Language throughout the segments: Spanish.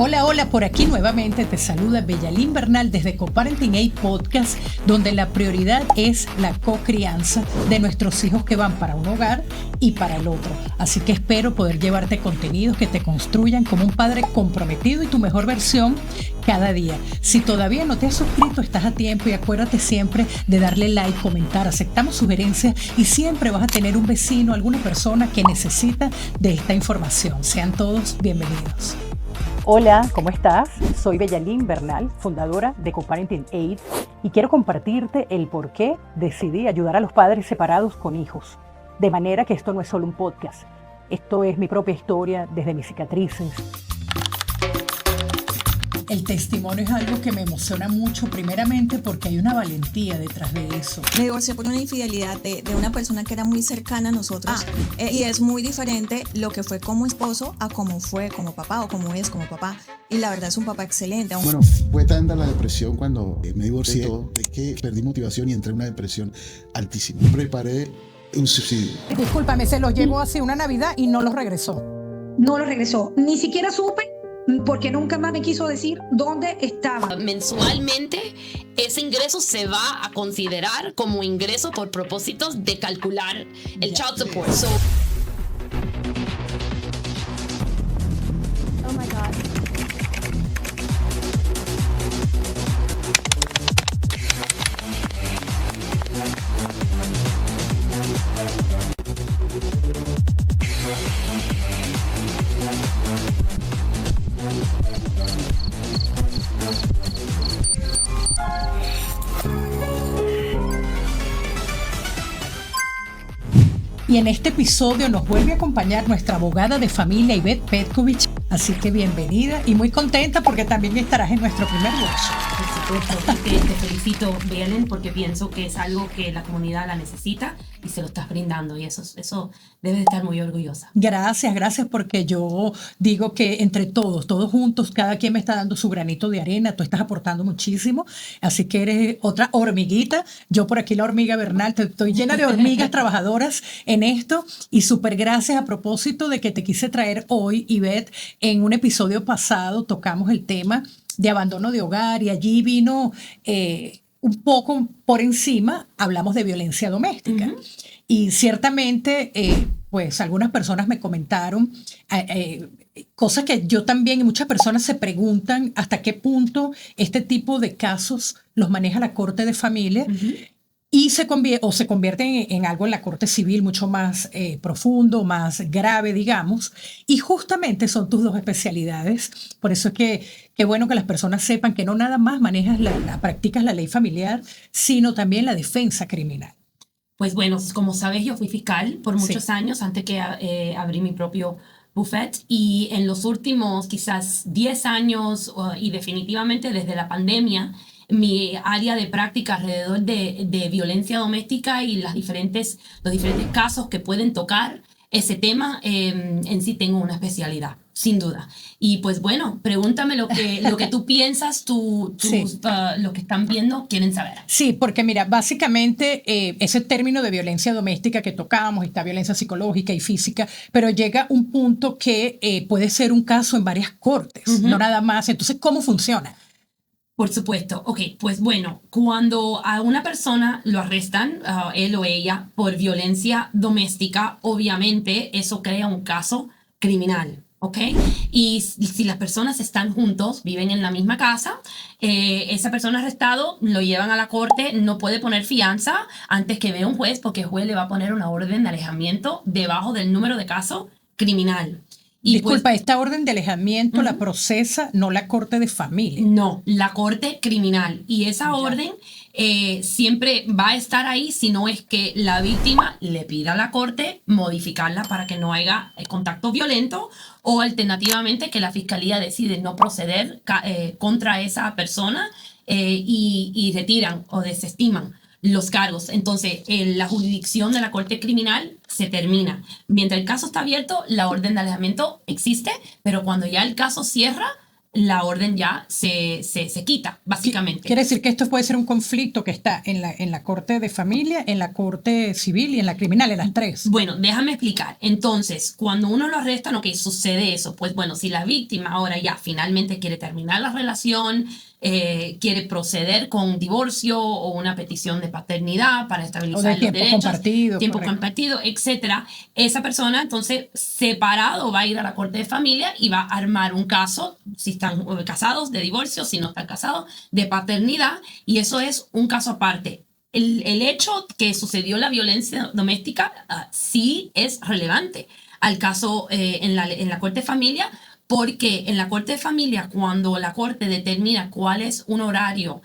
Hola, hola, por aquí nuevamente te saluda Beyalín Bernal desde Coparenting Aid Podcast, donde la prioridad es la cocrianza de nuestros hijos que van para un hogar y para el otro. Así que espero poder llevarte contenidos que te construyan como un padre comprometido y tu mejor versión cada día. Si todavía no te has suscrito, estás a tiempo y acuérdate siempre de darle like, comentar, aceptamos sugerencias y siempre vas a tener un vecino, alguna persona que necesita de esta información. Sean todos bienvenidos. Hola, ¿cómo estás? Soy Beyalín Bernal, fundadora de Coparenting Aid, y quiero compartirte el por qué decidí ayudar a los padres separados con hijos. De manera que esto no es solo un podcast, esto es mi propia historia desde mis cicatrices. El testimonio es algo que me emociona mucho, primeramente porque hay una valentía detrás de eso. Me divorcié por una infidelidad de una persona que era muy cercana a nosotros y es muy diferente lo que fue como esposo a como fue como papá o como es como papá. Y la verdad es un papá excelente. Bueno, fue tanta la depresión cuando me divorcié de que perdí motivación y entré en una depresión altísima. Preparé un suicidio. Discúlpame, se los llevó hace una Navidad y no los regresó. No lo regresó, ni siquiera supe porque nunca más me quiso decir dónde estaba. Mensualmente ese ingreso se va a considerar como ingreso por propósitos de calcular el child support. Oh my God. Y en este episodio nos vuelve a acompañar nuestra abogada de familia, Ivette Petkovic. Así que bienvenida y muy contenta porque también estarás en nuestro primer workshop. Por supuesto, te felicito, Belen, porque pienso que es algo que la comunidad la necesita y se lo estás brindando y eso debes de estar muy orgullosa. Gracias, porque yo digo que entre todos juntos, cada quien me está dando su granito de arena, tú estás aportando muchísimo, así que eres otra hormiguita. Yo por aquí la hormiga Bernal, estoy llena de hormigas trabajadoras en esto y súper gracias a propósito de que te quise traer hoy, Ivette. En un episodio pasado tocamos el tema de abandono de hogar y allí vino un poco por encima, hablamos de violencia doméstica. Uh-huh. Y ciertamente, pues algunas personas me comentaron cosas que yo también y muchas personas se preguntan hasta qué punto este tipo de casos los maneja la Corte de Familia. Uh-huh. Y se convierten en algo en la Corte Civil mucho más profundo, más grave, digamos. Y justamente son tus dos especialidades. Por eso es que bueno que las personas sepan que no nada más manejas practicas la ley familiar, sino también la defensa criminal. Pues bueno, como sabes, yo fui fiscal por muchos años antes que abrí mi propio buffet. Y en los últimos quizás 10 años y definitivamente desde la pandemia, mi área de práctica alrededor de violencia doméstica y los diferentes casos que pueden tocar ese tema, en sí tengo una especialidad, sin duda. Y pues bueno, pregúntame lo que tú piensas, lo que están viendo, quieren saber. Sí, porque mira, básicamente ese término de violencia doméstica que tocamos, está violencia psicológica y física, pero llega un punto que puede ser un caso en varias cortes, uh-huh. No nada más. Entonces, ¿cómo funciona? Por supuesto. Ok, pues bueno, cuando a una persona lo arrestan, él o ella, por violencia doméstica, obviamente eso crea un caso criminal, ¿ok? Y si las personas están juntos, viven en la misma casa, esa persona arrestado lo llevan a la corte, no puede poner fianza antes que vea un juez, porque el juez le va a poner una orden de alejamiento debajo del número de caso criminal. Y disculpa, esta orden de alejamiento, uh-huh, la procesa no la Corte de Familia. No, la Corte Criminal. Y esa orden siempre va a estar ahí si no es que la víctima le pida a la Corte modificarla para que no haya contacto violento o alternativamente que la Fiscalía decide no proceder contra esa persona y retiran o desestiman los cargos. Entonces, la jurisdicción de la Corte Criminal se termina. Mientras el caso está abierto, la orden de alejamiento existe, pero cuando ya el caso cierra, la orden ya se quita, básicamente. Quiere decir que esto puede ser un conflicto que está en la corte de familia, en la corte civil y en la criminal, en las tres. Bueno, déjame explicar. Entonces, cuando uno lo arrestan, ok, sucede eso. Pues bueno, si la víctima ahora ya finalmente quiere terminar la relación, quiere proceder con divorcio o una petición de paternidad para estabilizar los derechos, tiempo compartido, etcétera, esa persona entonces separado va a ir a la corte de familia y va a armar un caso, si están casados, de divorcio, si no están casados, de paternidad, y eso es un caso aparte. El hecho que sucedió la violencia doméstica sí es relevante al caso en la corte de familia, porque en la corte de familia, cuando la corte determina cuál es un horario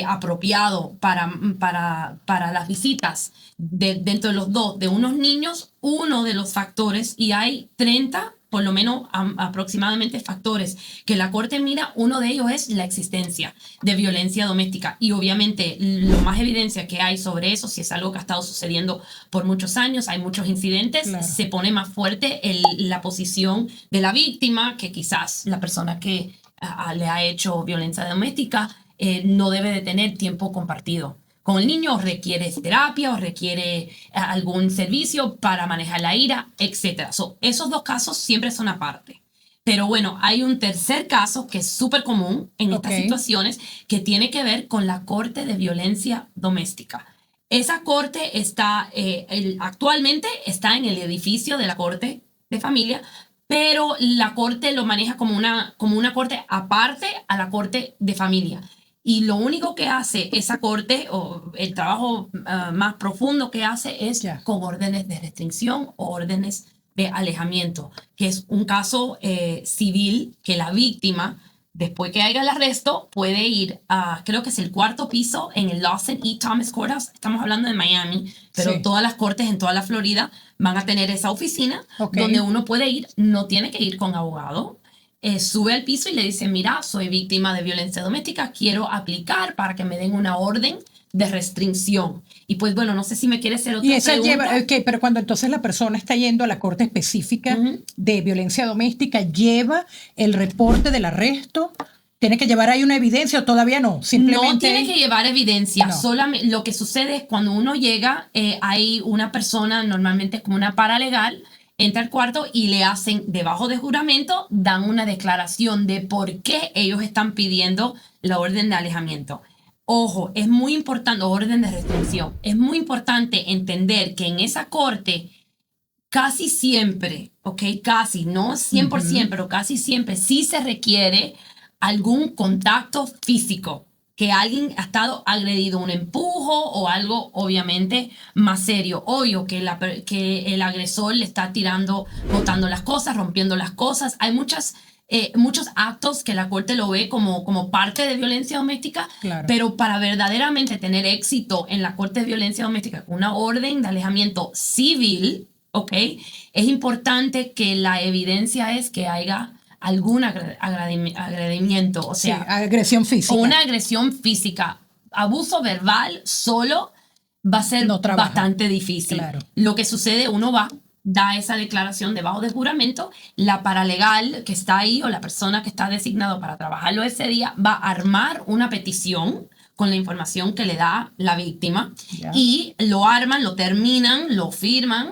apropiado para las visitas dentro de los dos de unos niños, uno de los factores, y hay 30 por lo menos aproximadamente factores que la corte mira, uno de ellos es la existencia de violencia doméstica, y obviamente lo más evidencia que hay sobre eso, si es algo que ha estado sucediendo por muchos años, hay muchos incidentes, claro, se pone más fuerte la posición de la víctima, que quizás la persona que le ha hecho violencia doméstica no debe de tener tiempo compartido con el niño, o requiere terapia, o requiere algún servicio para manejar la ira, etc. Esos dos casos siempre son aparte. Pero bueno, hay un tercer caso que es súper común en estas situaciones, que tiene que ver con la Corte de Violencia Doméstica. Esa corte está, actualmente está en el edificio de la Corte de Familia, pero la corte lo maneja como una corte aparte a la Corte de Familia. Y lo único que hace esa corte, o el trabajo más profundo que hace, es con órdenes de restricción o órdenes de alejamiento, que es un caso civil que la víctima, después que haya el arresto, puede ir a, creo que es el 4º piso en el Lawson E. Thomas Courthouse. Estamos hablando de Miami, pero todas las cortes en toda la Florida van a tener esa oficina donde uno puede ir, no tiene que ir con abogado. Sube al piso y le dice, mira, soy víctima de violencia doméstica, quiero aplicar para que me den una orden de restricción. Y pues bueno, no sé si me quieres hacer otra pregunta. Pero cuando entonces la persona está yendo a la corte específica de violencia doméstica, ¿lleva el reporte del arresto? ¿Tiene que llevar ahí una evidencia o todavía no? Simplemente no tiene que llevar evidencia. No. Solamente lo que sucede es cuando uno llega, hay una persona, normalmente como una paralegal, entra al cuarto y le hacen, debajo de juramento, dan una declaración de por qué ellos están pidiendo la orden de alejamiento. Ojo, es muy importante, orden de restricción. Es muy importante entender que en esa corte casi siempre, casi, no 100%, pero casi siempre sí se requiere algún contacto físico, que alguien ha estado agredido, un empujo o algo obviamente más serio. Obvio que el agresor le está tirando, botando las cosas, rompiendo las cosas. Hay muchos actos que la corte lo ve como parte de violencia doméstica, claro, pero para verdaderamente tener éxito en la corte de violencia doméstica, una orden de alejamiento civil, es importante que la evidencia es que haya algún agredimiento, o sea, agresión física. Una agresión física. Abuso verbal solo va a ser bastante difícil. Claro. Lo que sucede, uno va, da esa declaración debajo de juramento, la paralegal que está ahí o la persona que está designado para trabajarlo ese día va a armar una petición con la información que le da la víctima, y lo arman, lo terminan, lo firman,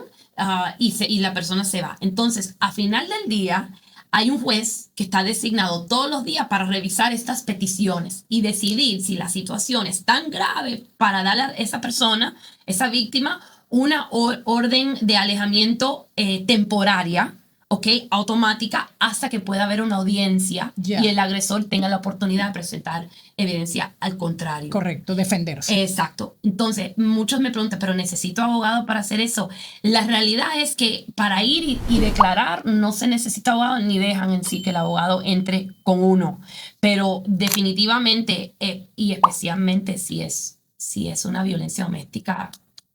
y la persona se va. Entonces, a final del día, hay un juez que está designado todos los días para revisar estas peticiones y decidir si la situación es tan grave para darle a esa persona, esa víctima, una orden de alejamiento temporaria, automática, hasta que pueda haber una audiencia y el agresor tenga la oportunidad de presentar evidencia al contrario. Correcto, defenderse. Exacto. Entonces, muchos me preguntan, ¿pero necesito abogado para hacer eso? La realidad es que para ir y declarar no se necesita abogado, ni dejan en sí que el abogado entre con uno. Pero definitivamente, y especialmente si es una violencia doméstica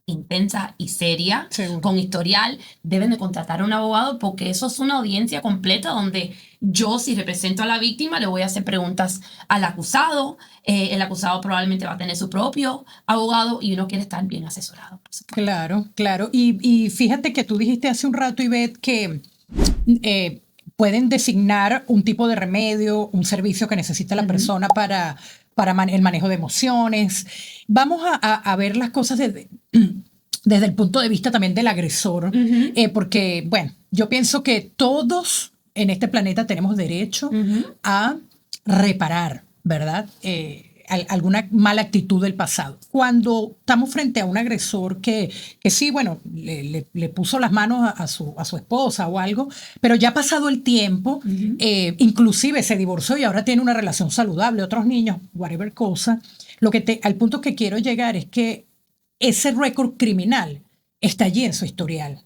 intensa y seria, seguro, con historial, deben de contratar a un abogado, porque eso es una audiencia completa donde yo, si represento a la víctima, le voy a hacer preguntas al acusado. El acusado probablemente va a tener su propio abogado y uno quiere estar bien asesorado. Claro, claro. Y fíjate que tú dijiste hace un rato, Ivette, que pueden designar un tipo de remedio, un servicio que necesita la persona para el manejo de emociones. Vamos a ver las cosas desde el punto de vista también del agresor, porque, bueno, yo pienso que todos en este planeta tenemos derecho a reparar, ¿verdad? Alguna mala actitud del pasado. Cuando estamos frente a un agresor que sí, bueno, le puso las manos a su esposa o algo, pero ya ha pasado el tiempo, inclusive se divorció y ahora tiene una relación saludable, otros niños, whatever cosa, al punto que quiero llegar es que ese récord criminal está allí en su historial.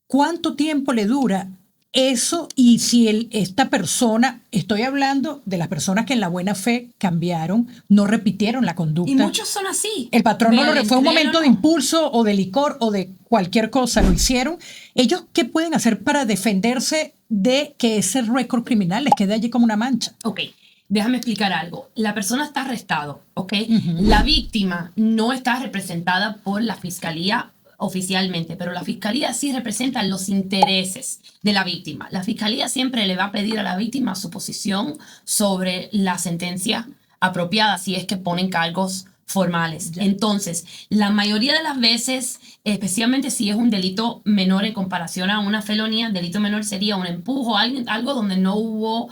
¿Cuánto tiempo le dura eso? Y si esta persona, estoy hablando de las personas que en la buena fe cambiaron, no repitieron la conducta. Y muchos son así. El patrón fue un momento de impulso o de licor o de cualquier cosa, lo hicieron. ¿Ellos qué pueden hacer para defenderse de que ese récord criminal les quede allí como una mancha? Ok. Déjame explicar algo. La persona está arrestado, ¿ok? La víctima no está representada por la fiscalía oficialmente, pero la fiscalía sí representa los intereses de la víctima. La fiscalía siempre le va a pedir a la víctima su posición sobre la sentencia apropiada si es que ponen cargos formales. Entonces, la mayoría de las veces, especialmente si es un delito menor en comparación a una felonía, delito menor sería un empujo, algo donde no hubo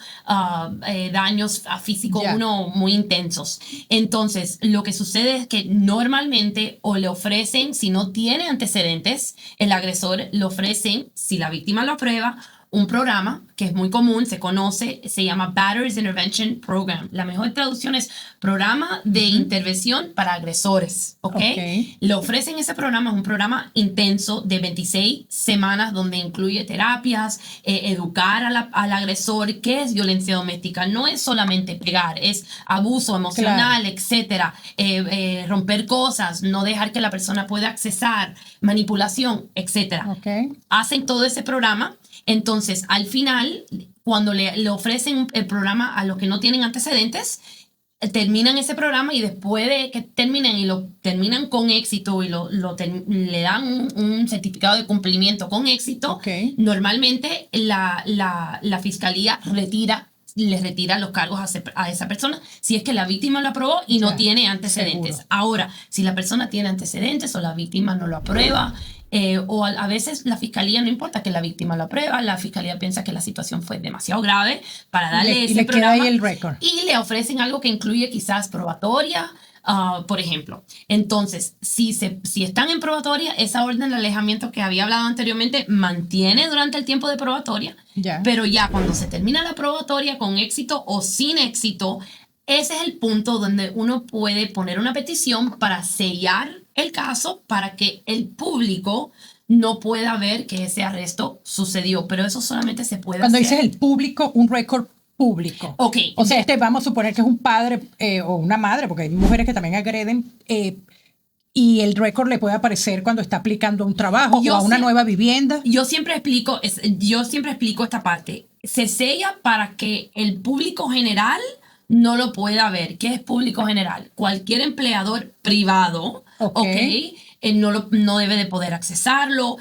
daños físicos muy intensos. Entonces, lo que sucede es que normalmente o le ofrecen, si no tiene antecedentes, el agresor le ofrecen, si la víctima lo aprueba, un programa que es muy común, se conoce, se llama Batterers Intervention Program. La mejor traducción es programa de intervención para agresores, ¿ok? Le ofrecen ese programa, es un programa intenso de 26 semanas donde incluye terapias, educar al agresor, qué es violencia doméstica. No es solamente pegar, es abuso emocional, etcétera, romper cosas, no dejar que la persona pueda accesar, manipulación, etcétera. Hacen todo ese programa. Entonces, al final, cuando le ofrecen el programa a los que no tienen antecedentes, terminan ese programa y después de que terminen y lo terminan con éxito y le dan un certificado de cumplimiento con éxito, normalmente la fiscalía les retira los cargos a esa persona si es que la víctima lo aprobó y no tiene antecedentes. Seguro. Ahora, si la persona tiene antecedentes o la víctima no lo aprueba, o a veces la fiscalía, no importa que la víctima lo aprueba, la fiscalía piensa que la situación fue demasiado grave para darle ese programa queda ahí el récord. Y le ofrecen algo que incluye quizás probatoria, por ejemplo. Entonces, si están en probatoria, esa orden de alejamiento que había hablado anteriormente mantiene durante el tiempo de probatoria, pero ya cuando se termina la probatoria con éxito o sin éxito, ese es el punto donde uno puede poner una petición para sellar el caso para que el público no pueda ver que ese arresto sucedió, pero eso solamente se puede Cuando hacer. dices el público, un récord público. O sea, vamos a suponer que es un padre o una madre, porque hay mujeres que también agreden, y el récord le puede aparecer cuando está aplicando a un trabajo o a una nueva vivienda. Yo siempre explico esta parte. Se sella para que el público general no lo pueda ver. ¿Qué es público general? Cualquier empleador privado, no debe de poder accesarlo.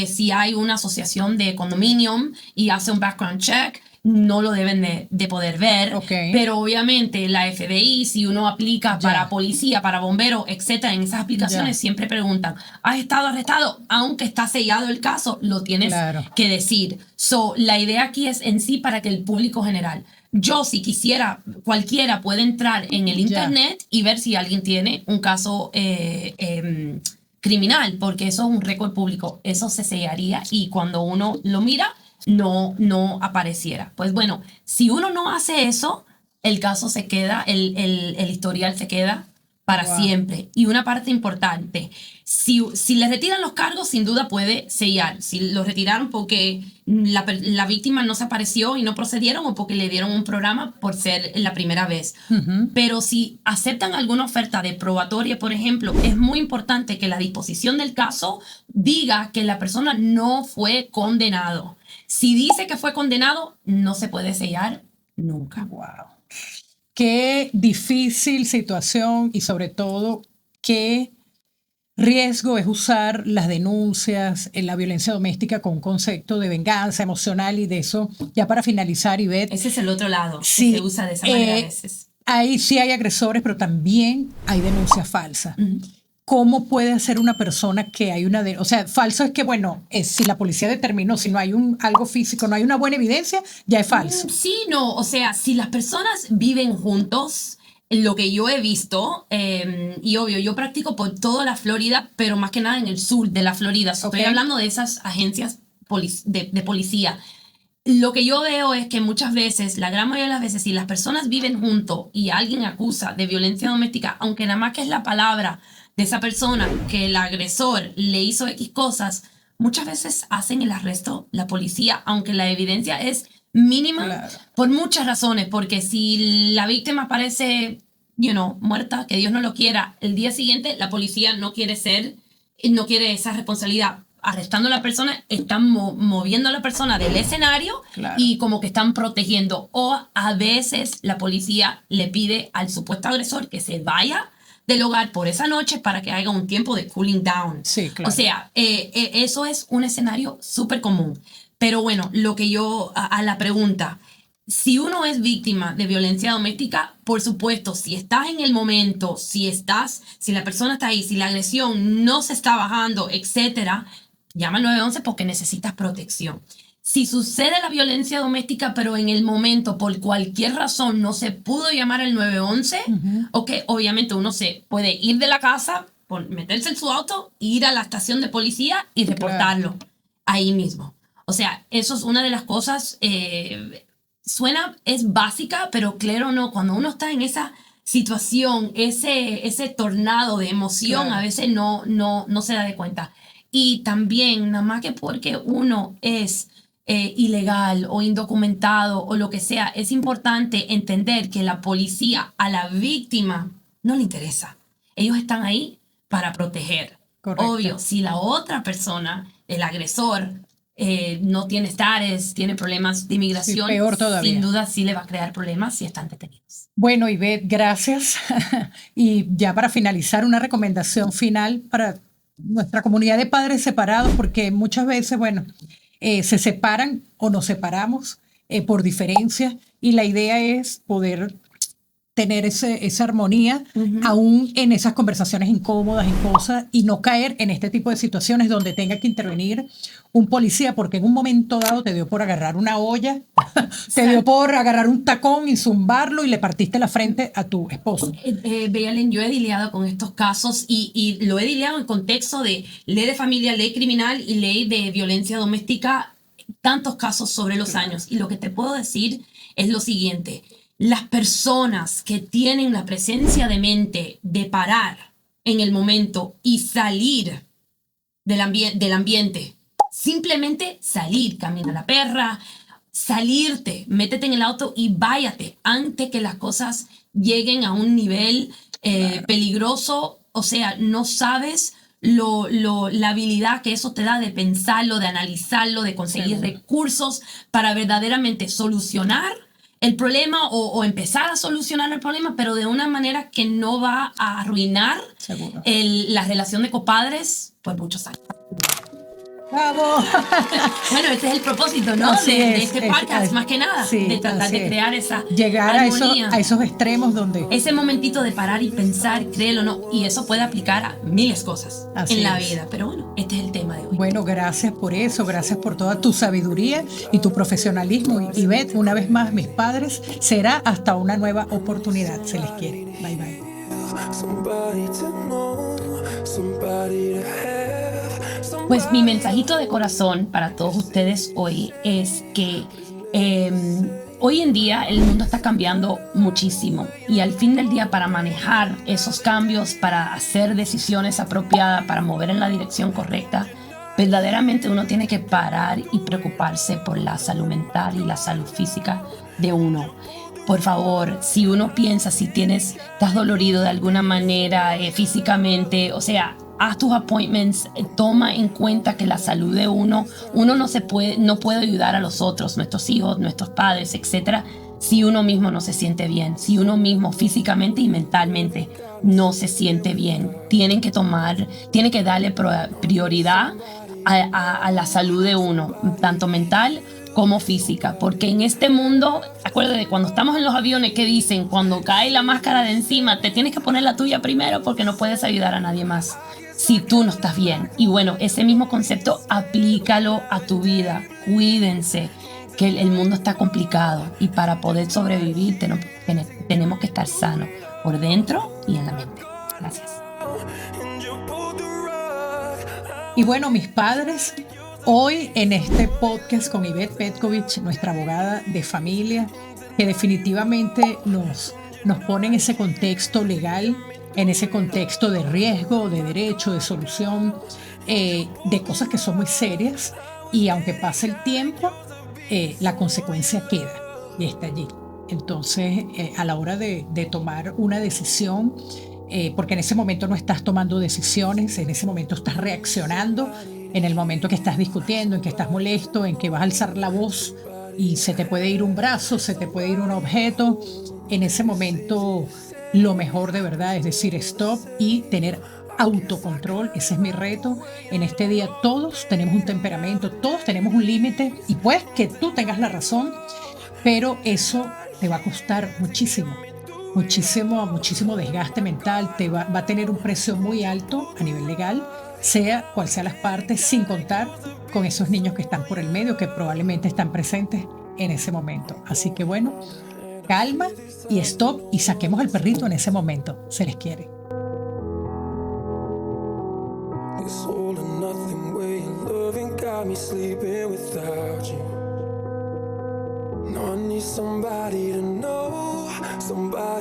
Si hay una asociación de condominium y hace un background check, no lo deben de poder ver. Pero obviamente la FBI, si uno aplica para policía, para bomberos, etcétera, en esas aplicaciones siempre preguntan, ¿has estado arrestado? Aunque está sellado el caso, lo tienes que decir. La idea aquí es en sí para que el público general, yo si quisiera, cualquiera puede entrar en el internet y ver si alguien tiene un caso criminal, porque eso es un récord público, eso se sellaría y cuando uno lo mira, no apareciera. Pues bueno, si uno no hace eso, el caso se queda, el historial se queda para siempre. Y una parte importante, si le retiran los cargos, sin duda puede sellar. Si lo retiraron porque la víctima no se apareció y no procedieron o porque le dieron un programa por ser la primera vez. Pero si aceptan alguna oferta de probatoria, por ejemplo, es muy importante que la disposición del caso diga que la persona no fue condenado. Si dice que fue condenado, no se puede sellar nunca. Wow. Qué difícil situación y sobre todo qué riesgo es usar las denuncias en la violencia doméstica con un concepto de venganza emocional y de eso, ya para finalizar, Ivette. Ese es el otro lado, Sí, que se usa de esa manera a veces. Sí hay agresores, pero también hay denuncias falsas. ¿Cómo puede hacer una persona que hay una o sea, falso es que, bueno, si la policía determinó, si no hay algo físico, no hay una buena evidencia, ya es falso. Sí, no, o sea, si las personas viven juntos, lo que yo he visto, y obvio, yo practico por toda la Florida, pero más que nada en el sur de la Florida. Estoy hablando de esas agencias de policía. Lo que yo veo es que muchas veces, la gran mayoría de las veces, si las personas viven juntos y alguien acusa de violencia doméstica, aunque nada más que es la palabra de esa persona que el agresor le hizo X cosas, muchas veces hacen el arresto la policía, aunque la evidencia es mínima, por muchas razones, porque si la víctima parece, muerta, que Dios no lo quiera, el día siguiente la policía no quiere esa responsabilidad. Arrestando a la persona, están moviendo a la persona del escenario y como que están protegiendo. O a veces la policía le pide al supuesto agresor que se vaya del hogar por esa noche para que haga un tiempo de cooling down. Sí, claro. O sea, eso es un escenario súper común. Pero bueno, lo que a la pregunta, si uno es víctima de violencia doméstica, por supuesto, si estás en el momento, si la persona está ahí, si la agresión no se está bajando, etcétera, llama al 911 porque necesitas protección. Si sucede la violencia doméstica, pero en el momento, por cualquier razón, no se pudo llamar al 911, obviamente uno se puede ir de la casa, meterse en su auto, ir a la estación de policía y reportarlo ahí mismo. O sea, eso es una de las cosas, es básica, pero claro, no, cuando uno está en esa situación, ese tornado de emoción, a veces no se da de cuenta. Y también, nada más que porque uno es ilegal o indocumentado o lo que sea, es importante entender que la policía a la víctima no le interesa. Ellos están ahí para proteger. Correcto. Obvio, si la otra persona, el agresor, no tiene estatus, tiene problemas de inmigración, sí, peor todavía. Sin duda sí le va a crear problemas si están detenidos. Bueno, Ivette, gracias. Y ya para finalizar, una recomendación final para nuestra comunidad de padres separados, porque muchas veces, se separan o nos separamos por diferencias y la idea es poder tener esa armonía aún en esas conversaciones incómodas, en cosas, y no caer en este tipo de situaciones donde tenga que intervenir un policía porque en un momento dado te dio por agarrar una olla, te dio por agarrar un tacón y zumbarlo y le partiste la frente a tu esposo. Belen, yo he lidiado con estos casos y lo he lidiado en contexto de ley de familia, ley criminal y ley de violencia doméstica, tantos casos sobre los años. Y lo que te puedo decir es lo siguiente: las personas que tienen la presencia de mente de parar en el momento y salir del ambiente, simplemente salir, camina la perra, salirte, métete en el auto y váyate antes que las cosas lleguen a un nivel peligroso. O sea, no sabes la habilidad que eso te da de pensarlo, de analizarlo, de conseguir recursos para verdaderamente solucionar el problema o empezar a solucionar el problema, pero de una manera que no va a arruinar la relación de copadres por muchos años. ¡Bravo! Bueno, este es el propósito, ¿no? De este podcast, más que nada, sí, de tratar de crear esa llegar armonía. a esos extremos donde... Ese momentito de parar y pensar, créelo o no, y eso puede aplicar a miles de cosas en la vida. Pero bueno, este es el tema de hoy. Bueno, gracias por eso, gracias por toda tu sabiduría y tu profesionalismo. Y Ivette, una vez más, mis padres, será hasta una nueva oportunidad. Se les quiere. Bye, bye. Pues mi mensajito de corazón para todos ustedes hoy es que hoy en día el mundo está cambiando muchísimo y al fin del día, para manejar esos cambios, para hacer decisiones apropiadas, para mover en la dirección correcta, verdaderamente uno tiene que parar y preocuparse por la salud mental y la salud física de uno. Por favor, si uno piensa, si estás dolorido de alguna manera físicamente, o sea, haz tus appointments, toma en cuenta que la salud de uno no puede ayudar a los otros, nuestros hijos, nuestros padres, etcétera, si uno mismo no se siente bien, si uno mismo físicamente y mentalmente no se siente bien. Tienen que darle prioridad a la salud de uno, tanto mental como física, porque en este mundo, acuérdate, cuando estamos en los aviones, que dicen, cuando cae la máscara de encima, te tienes que poner la tuya primero porque no puedes ayudar a nadie más si tú no estás bien. Y bueno, ese mismo concepto aplícalo a tu vida. Cuídense, que el mundo está complicado y para poder sobrevivir tenemos que estar sanos por dentro y en la mente. Gracias. Y bueno, mis padres, hoy en este podcast con Ivette Petkovic, nuestra abogada de familia, que definitivamente nos pone en ese contexto legal, en ese contexto de riesgo, de derecho, de solución, de cosas que son muy serias, y aunque pase el tiempo, la consecuencia queda y está allí. Entonces, a la hora de tomar una decisión, porque en ese momento no estás tomando decisiones, en ese momento estás reaccionando, en el momento que estás discutiendo, en que estás molesto, en que vas a alzar la voz y se te puede ir un brazo, se te puede ir un objeto. En ese momento lo mejor de verdad es decir stop y tener autocontrol. Ese es mi reto. En este día todos tenemos un temperamento, todos tenemos un límite, y puede que tú tengas la razón, pero eso te va a costar muchísimo desgaste mental, va a tener un precio muy alto a nivel legal, sea cual sea las partes, sin contar con esos niños que están por el medio, que probablemente están presentes en ese momento. Así que bueno, calma y stop, y saquemos al perrito en ese momento. Se les quiere. This all or nothing way of loving got me sleeping without you. No, I need somebody to know, somebody